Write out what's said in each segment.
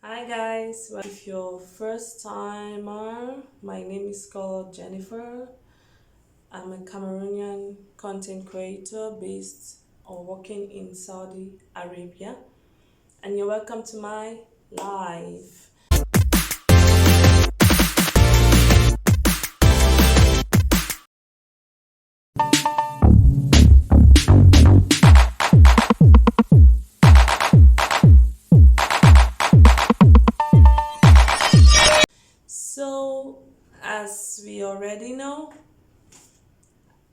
Hi guys, well, if you're first timer, my name is called Jennifer. I'm a Cameroonian content creator based or working in Saudi Arabia, and you're welcome to my live. So, as we already know,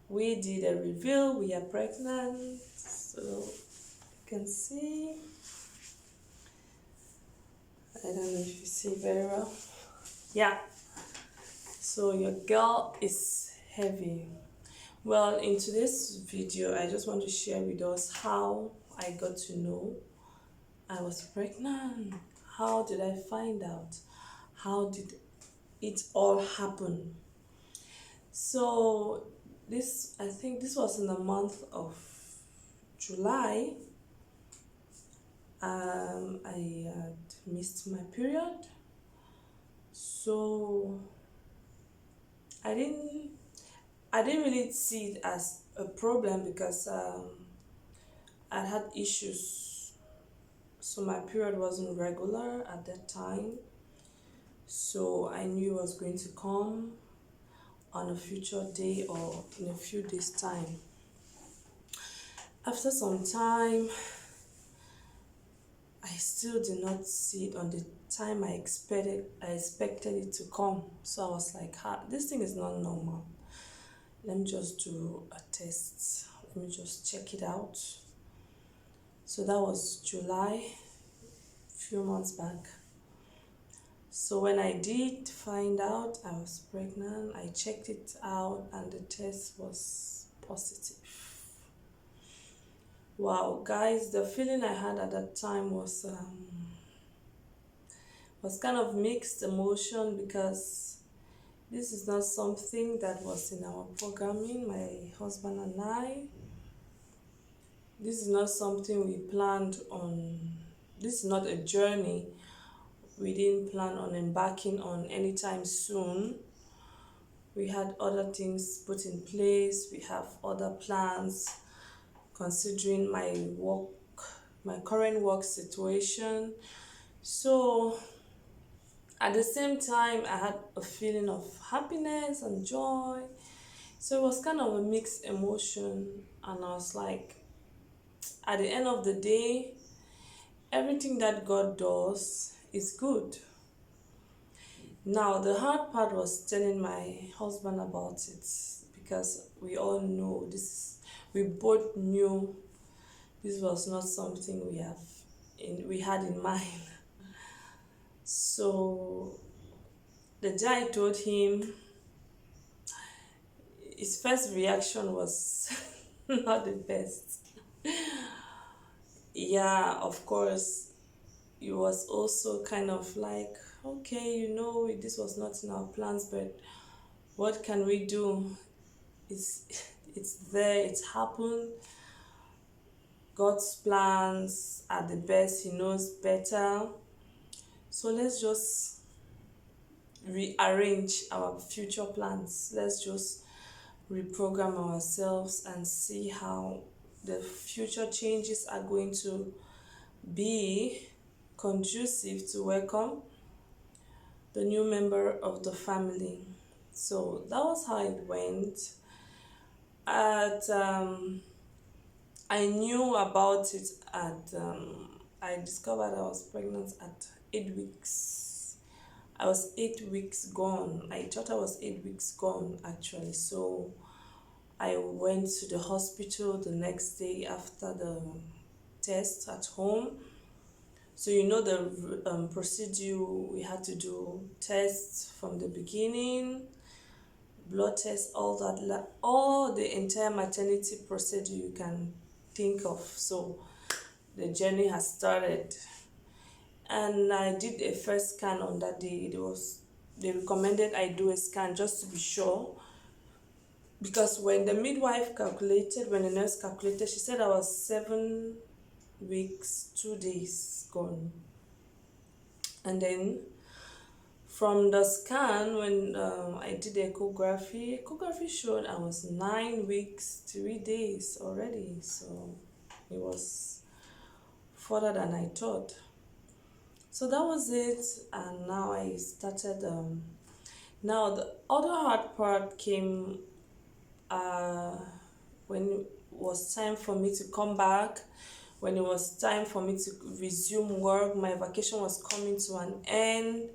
we did a reveal. We are pregnant, so you can see. I don't know if you see very well. Yeah, so your girl is heavy. Well, in today's video, I just want to share with us how I got to know I was pregnant. How did I find out? How did it all happen? So, I think this was in the month of July. I had missed my period. So, I didn't I didn't really see it as a problem because I had issues. So my period wasn't regular at that time. So I knew it was going to come on a future day or in a few days' time. After some time, I still did not see it on the time I expected it to come. So I was like, this thing is not normal. Let me just do a test. Let me just check it out. So that was July, few months back. So when I did find out I was pregnant, I checked it out and the test was positive. Wow, guys, the feeling I had at that time was kind of mixed emotion because this is not something that was in our programming, my husband and I. This is not something we planned on. This is not a journey we didn't plan on embarking on anytime soon. We had other things put in place, we have other plans considering my current work situation. So at the same time, I had a feeling of happiness and joy. So it was kind of a mixed emotion, and I was like, at the end of the day, everything that God does is good. Now, the hard part was telling my husband about it because we all know we both knew this was not something we had in mind. So, the day I told him, his first reaction was not the best. Yeah, of course, it was also kind of like, okay, this was not in our plans, but what can we do? It's it's there, it's happened. God's plans are the best, He knows better. So let's just rearrange our future plans. Let's just reprogram ourselves and see how the future changes are going to be conducive to welcome the new member of the family. So that was how it went. At I knew about it I discovered I was pregnant at 8 weeks. I was 8 weeks gone. I thought I was 8 weeks gone actually. So I went to the hospital the next day after the test at home. So the procedure, we had to do tests from the beginning, blood tests, all the entire maternity procedure you can think of. So the journey has started, and I did a first scan on that day. They recommended I do a scan just to be sure, because when the nurse calculated, she said I was 7 weeks 2 days gone. And then from the scan, when I did echography showed I was 9 weeks, 3 days already. So it was further than I thought. So that was it, and now I started. Now the other hard part came uh, when it was time for me to come back, when it was time for me to resume work. My vacation was coming to an end,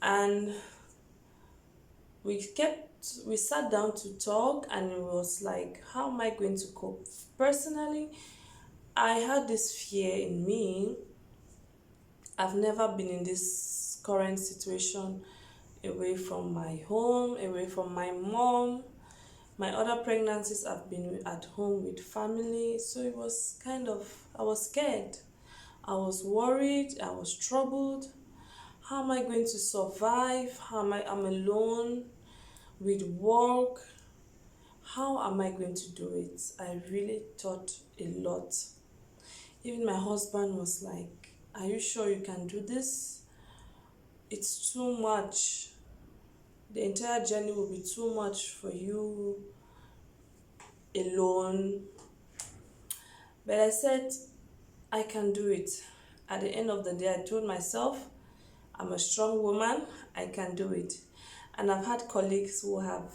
and we sat down to talk, and it was like, how am I going to cope? Personally, I had this fear in me. I've never been in this current situation, away from my home, away from my mom. My other pregnancies I've been at home with family, so it was kind of, I was scared. I was worried, I was troubled. How am I going to survive? I'm alone with work. How am I going to do it? I really thought a lot. Even my husband was like, are you sure you can do this? It's too much. The entire journey will be too much for you alone. But I said, I can do it. At the end of the day, I told myself, I'm a strong woman, I can do it. And I've had colleagues who have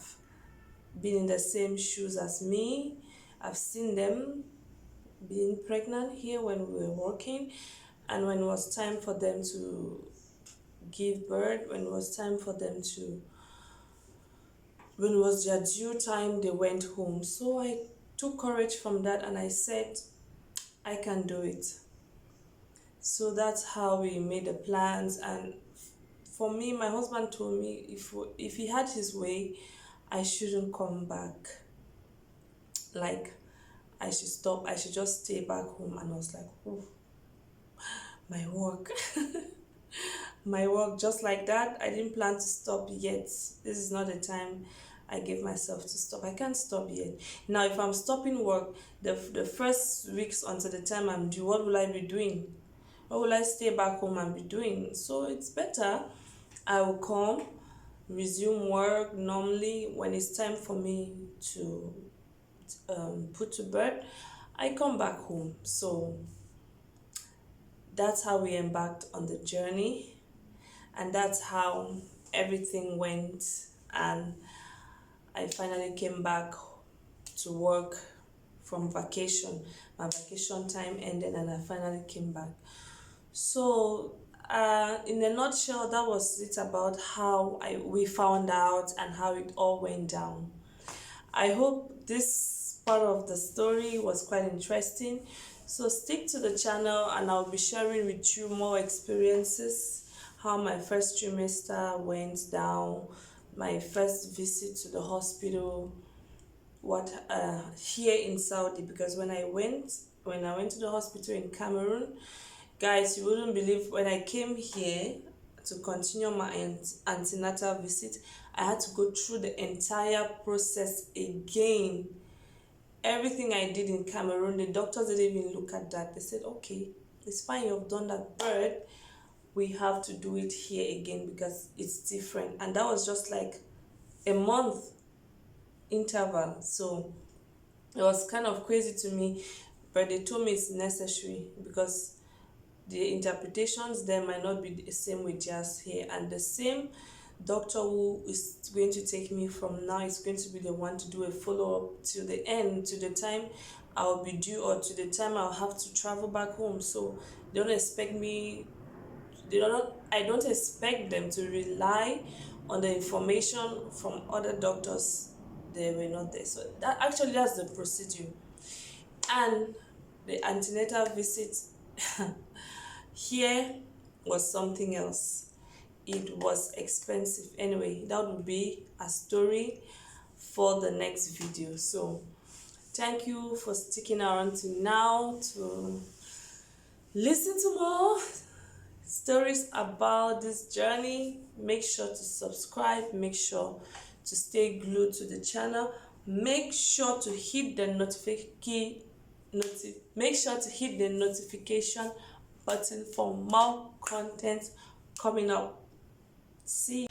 been in the same shoes as me. I've seen them being pregnant here when we were working, and when it was time for them to give birth, when it was time for them to, when it was their due time, they went home. So I took courage from that, and I said, I can do it. So that's how we made the plans. And for me, my husband told me if he had his way, I shouldn't come back. Like, I should stop, I should just stay back home. And I was like, oh, my work. My work, just like that. I didn't plan to stop yet. This is not the time I gave myself to stop. I can't stop yet. Now, if I'm stopping work, the first weeks until the time I'm due, what will I be doing? What will I stay back home and be doing? So it's better I will come, resume work normally. When it's time for me to put to bed, I come back home. So that's how we embarked on the journey, and that's how everything went. And I finally came back to work from vacation. My vacation time ended, and I finally came back. So in a nutshell, that was it about how we found out and how it all went down. I hope this part of the story was quite interesting. So stick to the channel, and I'll be sharing with you more experiences, how my first trimester went down, my first visit to the hospital, what here in Saudi, because when I went to the hospital in Cameroon, guys, you wouldn't believe, when I came here to continue my antenatal visit, I had to go through the entire process again. Everything I did in Cameroon, the doctors didn't even look at that. They said, okay, it's fine, you've done that birth. We have to do it here again because it's different. And that was just like a month interval. So it was kind of crazy to me, but they told me it's necessary because the interpretations there might not be the same with just here. And the same doctor who is going to take me from now is going to be the one to do a follow-up till the end, to the time I'll be due, or to the time I'll have to travel back home. So they don't expect me, I don't expect them to rely on the information from other doctors. They were not there. So that's the procedure. And the antenatal visit here was something else. It was expensive. Anyway, that would be a story for the next video. So thank you for sticking around to now to listen to more stories about this journey. Make sure to subscribe, make sure to stay glued to the channel, make sure to hit the notification button for more content coming up. See